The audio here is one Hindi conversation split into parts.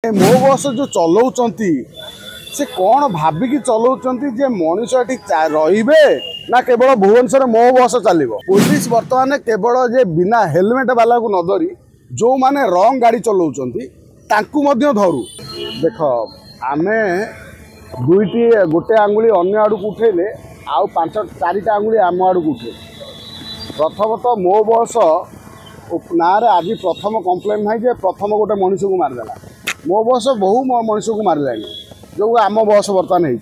मो बस जो चलाउछंती से कौन भाविकी चलाउछंती जे मनीष एटी रहिबे ना केवल भुवनेश्वर मो बस चलिबो। पुलिस वर्तमान केवल जे बिना हेलमेट वाला को न धरी जो माने रंग गाड़ी चलाउछंती तांकू मध्य धरू। देख आमे दुईटी गोटे आंगुली अन्य आड़ को उठेले आउ पांच चारिटा आंगुली आम आड़ को उठे। प्रथमतः मो बस ना आज प्रथम कम्प्लेन है जे प्रथम गोटे मनीष को मारदेला। मो बस बहु मनीष को मारे जो आम बस बर्तमान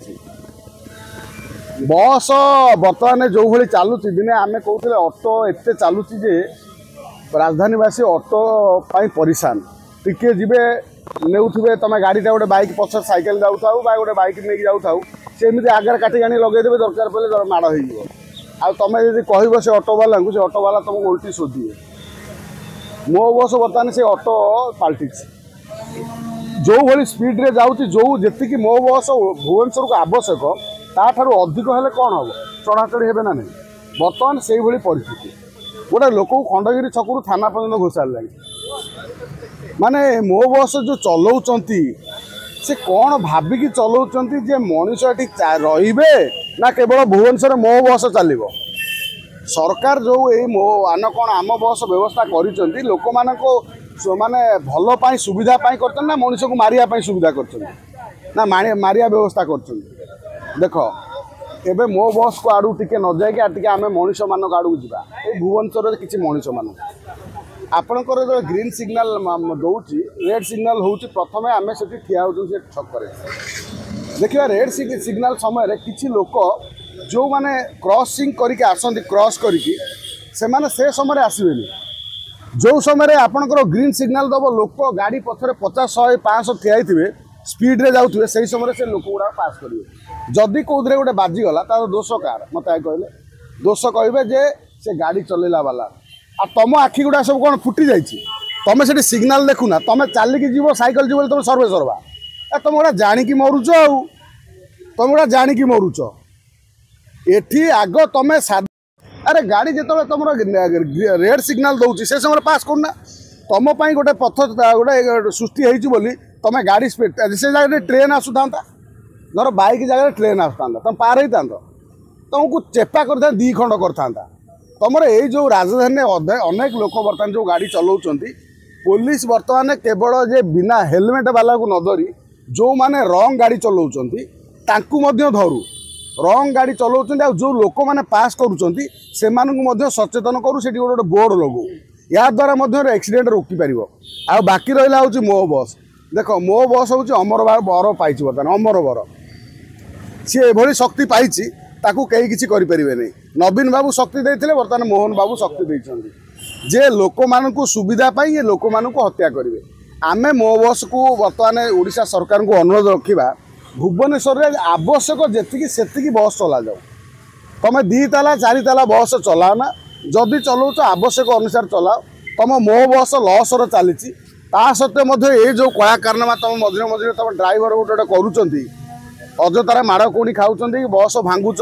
बस बर्तमान जो भाई चलुची दिने आम कहते ऑटो एत चलुची जे राजधानीवासी ऑटो पाई परेशान टिके जीवे नेउथिबे तमे गाड़ीटा गोटे बाइक पछर साइकेल जाऊ गोटे बाइक नहीं जाऊ सेमती आगे काटी आनी लगेदेवे दरकार पड़े माड़ हो तमें जब कह से ऑटो वाला से ऑटो वाला तुमको उल्टी शोधिए। मो बस बर्तमान से ऑटो पलटि जो भाई स्पीड रे जाऊँगी जो जी मो बस भुवनेश्वर को आवश्यक ताठू अधिक हेल्ले कौन हम चढ़ाचढ़ी हे ना नहीं। बर्तमान से भाई परिस्थिति गोटे लोक खंडगिरी छकू थाना पर्यटन घोषार माने मो बस जो चलाउछंती से कौन भाविकी चलाउछंती जे मनीष एटी रहिबे ना केवल भुवनेश्वर मो बस चलिबो। सरकार जो ये मो आन कौन आम बस व्यवस्था करिसेंती लोक मानको माने भल पाई सुविधा पाई करछन ना मनीष को मारिया पाई सुविधा करछन ना मारिया व्यवस्था करछन। देख एबे मो बस को आड़ू टिके न जाए कि आम मनीष मान आड़ू जा भुवनेश्वर किसी मनीष मान आपणकर जो ग्रीन सिग्नाल दौची रेड सिग्नाल होची प्रथमे आम से ठिया हो छक देखिए रेड सिग्नाल समय किसी लोक जो माने क्रॉसिंग करके आसती क्रॉस करके से समय आसबेनि जो समय आपंकर ग्रीन सिग्नाल दब लोक गाड़ी पथर 50 100 500 ठिया स्पीड रे जाऊे से समय से लोक गुड़ा पास करेंगे। जदि कौन गोटे बाजिगला तार दोष कार मत कहले दोष कहे जे से गाड़ी चलेला वाला आ तुम आखि गुड़ा सब कौन फुटी जाइए तुम से सिग्नाल देखुना तुम चलिकी जीव साइकेल जीव तुम सर्वे सरवा तुम गोटा जाणिकी मरुच तुम गोटा जाणिकी मरुच एठी आग तुम अरे गाड़ी जो तुम रेड सिग्नाल दौर से समय पास करना तुम गोटे पथ गोटे सृष्टि होती तुम गाड़ी स्पीड से जगह ट्रेन आसूता धर बाइक जगह ट्रेन आसता तुम पार होता तुमको चेपा कर दी खंड कर तुम ये जो राजधानी अनेक लोक बर्तमान जो गाड़ी चलाउं पुलिस बर्तमान केवल जे बिना हेलमेट वाला को न धरी जो माने रंग गाड़ी चलाउं धरू रंग गाड़ी चलाउं जो लोक मैंने पास करुँच सचेतन करूँ से गोटे बोर्ड लगू या द्वारा एक्सीडेंट रोकी पार। आ बाकी रहा हूँ मो बस देख मो बस हूँ अमर बर पाई बर्तमान अमर बर सी एभली शक्ति पाई ताकू कहीं किसी करें नहीं। नवीन बाबू शक्ति देते बर्तमान मोहन बाबू शक्ति देते जे लोक मानू सुविधा पाई ये लोक मानू हत्या करेंगे। आमे मो बस को बर्तमान ओडिशा सरकार को अनुरोध रखा भुवनेश्वर में आवश्यक जी से बस चला जाऊ तुम 2 ताला 4 ताला बस चलाओ ना जदि चलाऊ आवश्यक अनुसार चलाओ तुम मो बस लस चली सत्वे ये जो कला कारनामा तुम मझे मझे तुम ड्राइवर गोटे गोटे अजतार माड़ कौड़ी खाऊँ बस भांगुंट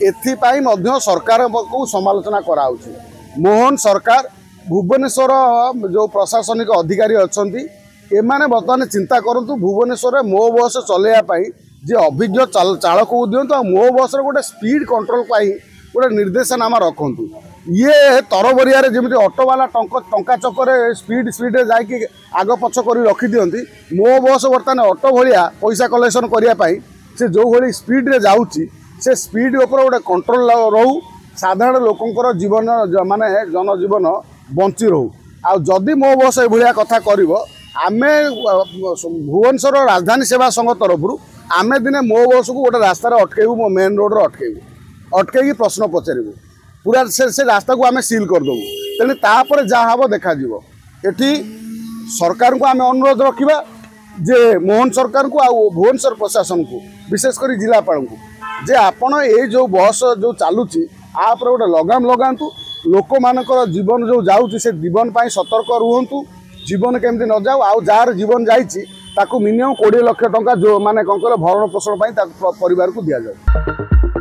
एपाई सरकार को समालोचना कराऊँच। मोहन सरकार भुवनेश्वर जो प्रशासनिक अधिकारी अच्छा एमाने बर्तमान चिंता करूँ भुवनेश्वर मो बस चलैयापाई जे अभिज्ञ चालक को दिंतु मो बस गोटे स्पीड कंट्रोल पाई गोटे निर्देशनामा रखु। ये तरबरिया जमी ऑटो वाला टंका चक्कर स्पीड जाकि आग पछ कर रखी दिखती मो बस बर्तमान ऑटो भाया पैसा कलेक्शन करने से जो भाई स्पीड रे जाऊँगी से स्पीड उपर गोटे कंट्रोल रहू साधारण लोकंर जीवन माने जनजीवन बंची रहू। आ जदि मो बस ये कथा कर आमे भुवनेश्वर राजधानी सेवा संघ तरफ आमे दिने मो बस को गोटे रास्तार अटकेबू मेन रोड अटकई प्रश्न पचारू पूरा से रास्ता को आमे सील करदेबू तेणु तापर जहाँ हम देखा ये सरकार को आमे अनुरोध रखा जे मोहन सरकार को आ भुवनेश्वर प्रशासन को विशेषकर जिलापाल को जे आपण ये जो बस जो चलुची आप गोटे लगाम लगातु लोक मानकर जीवन जो जाऊँगी से जीवन पाई सतर्क रुहतु जीवन केमती न जाऊ आउ जार जीवन जाइए ताकू मिनिमम 20 लाख टंका जो माने कौन भरण पोषण परिवार को दि जाए।